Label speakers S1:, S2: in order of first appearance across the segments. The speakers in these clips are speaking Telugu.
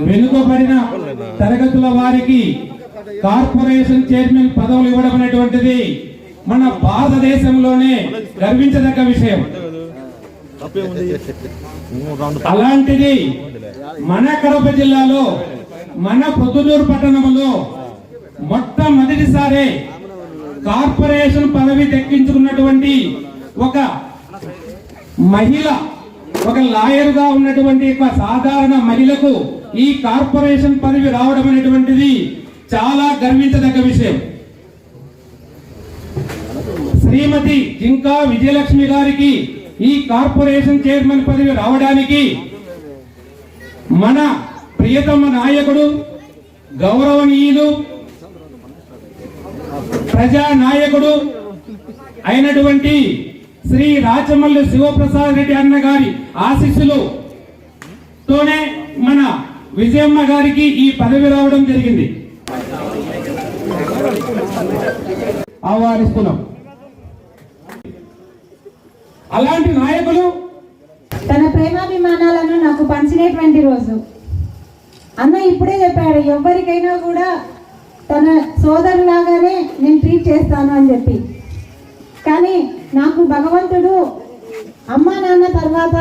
S1: వెనుకబడిన తరగతుల వారికి కార్పొరేషన్ చైర్మన్ పదవులు ఇవ్వడం అనేటువంటిది మన భారతదేశంలోనే గర్వించదగ్గ విషయం. అలాంటిది మన కడప జిల్లాలో మన పొద్దుటూరు పట్టణంలో మొట్టమొదటిసారి కార్పొరేషన్ పదవి దక్కించుకున్నటువంటి ఒక మహిళ, ఒక లాయర్ గా ఉన్నటువంటి ఒక సాధారణ మహిళకు ఈ కార్పొరేషన్ పదవి రావడం అనేటువంటిది చాలా గర్వించదగ్గ విషయం. శ్రీమతి జింకా విజయలక్ష్మి గారికి ఈ కార్పొరేషన్ చైర్మన్ పదవి రావడానికి మన ప్రియతమ నాయకుడు, గౌరవనీయులు, ప్రజా నాయకుడు అయినటువంటి శ్రీ రాచమల్లి శివప్రసాద్ రెడ్డి అన్న గారి ఆశీస్సులతోనే మన విజయమ్మ గారికి ఈ పదవి రావడం జరిగింది. ఆహ్వానిస్తున్నాం. అలాంటి నాయకులు
S2: తన ప్రేమాభిమానాలను నాకు పంచినటువంటి రోజు. అన్న ఇప్పుడే చెప్పాడు, ఎవరికైనా కూడా తన సోదరులాగానే నేను ట్రీట్ చేస్తాను అని చెప్పి. కానీ నాకు భగవంతుడు అమ్మా నాన్న తర్వాత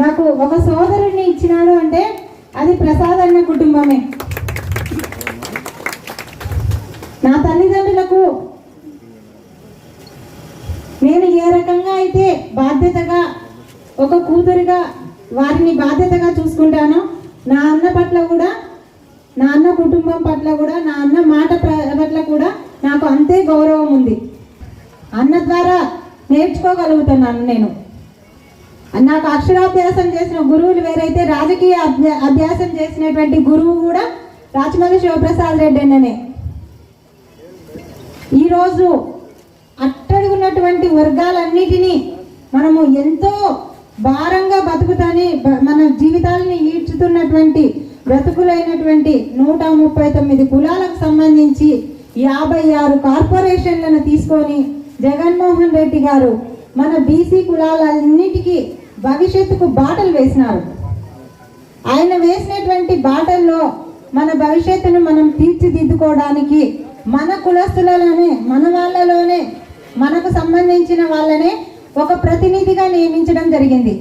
S2: నాకు ఒక సోదరుడిని ఇచ్చినాడు అంటే అది ప్రసాద్ అన్న కుటుంబమే. నా తల్లిదండ్రులకు నేను ఏ రకంగా అయితే బాధ్యతగా ఒక కూతురిగా వారిని బాధ్యతగా చూసుకుంటానో, నా అన్న పట్ల కూడా, నా అన్న కుటుంబం పట్ల కూడా, నా అన్న మాట పట్ల కూడా నాకు అంతే గౌరవం ఉంది. అన్న ద్వారా నేర్చుకోగలుగుతున్నాను. నేను నాకు అక్షరాభ్యాసం చేసిన గురువులు వేరైతే రాజకీయ అభ్యాసం చేసినటువంటి గురువు కూడా రాచమల్లి శివప్రసాద్ రెడ్డి అన్ననే. ఈరోజు అట్టడుగున్నటువంటి వర్గాలన్నిటినీ మనము ఎంతో భారంగా బతుకుతాని మన జీవితాలని ఈడ్చుతున్నటువంటి బ్రతుకులైనటువంటి 139 కులాలకు సంబంధించి 56 కార్పొరేషన్లను తీసుకొని జగన్మోహన్ రెడ్డి గారు మన బీసీ కులాలన్నిటికీ భవిష్యత్తుకు బాటలు వేసినారు. ఆయన వేసినటువంటి బాటల్లో మన భవిష్యత్తును మనం తీర్చిదిద్దుకోవడానికి మన కులస్తులలోనే, మన వాళ్ళలోనే, మనకు సంబంధించిన వాళ్ళనే ఒక ప్రతినిధిగా నియమించడం జరిగింది.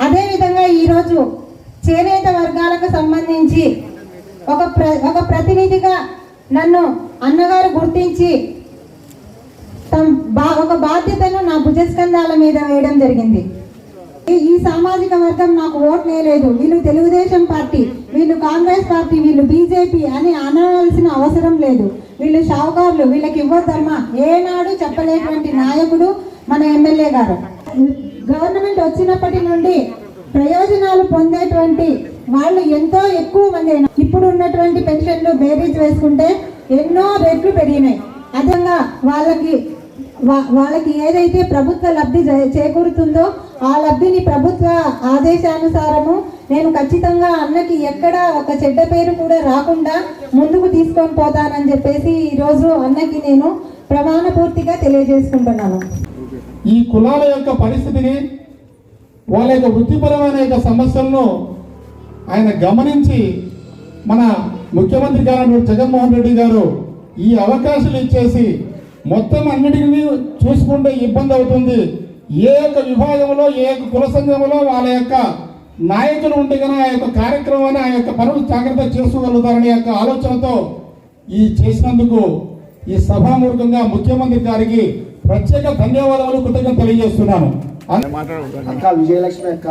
S2: అదేవిధంగా ఈరోజు చేనేత వర్గాలకు సంబంధించి ఒక ప్రతినిధిగా నన్ను అన్నగారు గుర్తించి ఒక బాధ్యతను నా భుజస్కంధాల మీద వేయడం జరిగింది. ఈ సామాజిక వర్గం నాకు ఓట్ వేయలేదు, వీళ్ళు తెలుగుదేశం పార్టీ, వీళ్ళు కాంగ్రెస్ పార్టీ, వీళ్ళు బీజేపీ అని అనవలసిన అవసరం లేదు, వీళ్ళు షావుకారులు, వీళ్ళకి ఇవ్వద్దమ్మా ఏనాడు చెప్పలేటువంటి నాయకుడు మన ఎమ్మెల్యే గారు. గవర్నమెంట్ వచ్చినప్పటి నుండి ప్రయోజనాలు పొందేటువంటి వాళ్ళు ఎంతో ఎక్కువ మంది. ఇప్పుడు ఉన్నటువంటి పెన్షన్లు బేరీజ్ వేసుకుంటే ఎన్నో రెట్లు పెరిగినాయి. అదేవిధంగా వాళ్ళకి ఏదైతే ప్రభుత్వ లబ్ధి చేకూరుతుందో ఆ లబ్ధిని ప్రభుత్వ ఆదేశానుసారము నేను ఖచ్చితంగా అన్నకి ఎక్కడ ఒక చెడ్డ పేరు కూడా రాకుండా ముందుకు తీసుకొని పోతానని చెప్పేసి ఈరోజు అన్నకి నేను ప్రమాణ పూర్తిగా తెలియజేసుకుంటున్నాను.
S1: ఈ కులాల యొక్క పరిస్థితిని, వాళ్ళ యొక్క వృత్తిపరమైన యొక్క సమస్యలను ఆయన గమనించి మన ముఖ్యమంత్రి గారు జగన్మోహన్ రెడ్డి గారు ఈ అవకాశాలు ఇచ్చేసి మొత్తం అన్నిటినీ చూసుకుంటే ఇబ్బంది అవుతుంది, ఏ యొక్క విభాగంలో, ఏ యొక్క కుల సంఘంలో వాళ్ళ యొక్క నాయకులు ఉంటే కనుక ఆ యొక్క కార్యక్రమాన్ని, ఆ యొక్క పనులు జాగ్రత్త చేసుకోగలుగుతారనే యొక్క ఆలోచనతో ఈ చేసినందుకు ఈ సభామూర్ఖంగా ముఖ్యమంత్రి గారికి ప్రత్యేక ధన్యవాదాలు, కృతజ్ఞతలు తెలియజేస్తున్నాను.
S3: అక్క విజయలక్ష్మి అక్క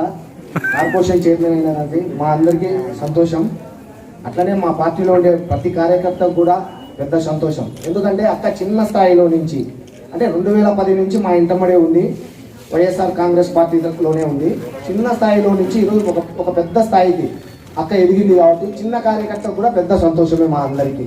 S3: కార్పొరేషన్ చైర్మన్ అయినది మా అందరికీ సంతోషం. అట్లనే మా పార్టీలో ఉండే ప్రతి కార్యకర్తకు కూడా పెద్ద సంతోషం. ఎందుకంటే అక్క చిన్న స్థాయిలో నుంచి అంటే 2010 నుంచి మా ఇంటమ్మడే ఉంది, వైఎస్ఆర్ కాంగ్రెస్ పార్టీలోనే ఉంది. చిన్న స్థాయిలో నుంచి ఈరోజు ఒక పెద్ద స్థాయికి అక్క ఎదిగింది కాబట్టి చిన్న కార్యకర్త కూడా పెద్ద సంతోషమే మా అందరికీ.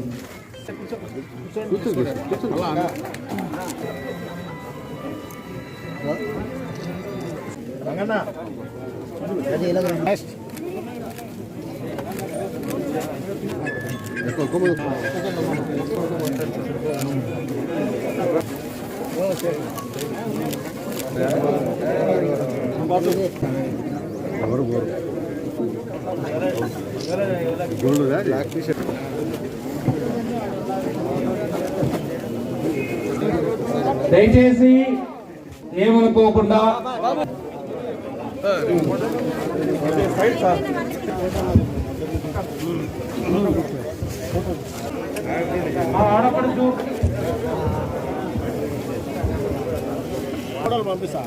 S1: దయచేసి ఏమనుకోకుండా ఆడపడుచు
S3: పంపిస్తా.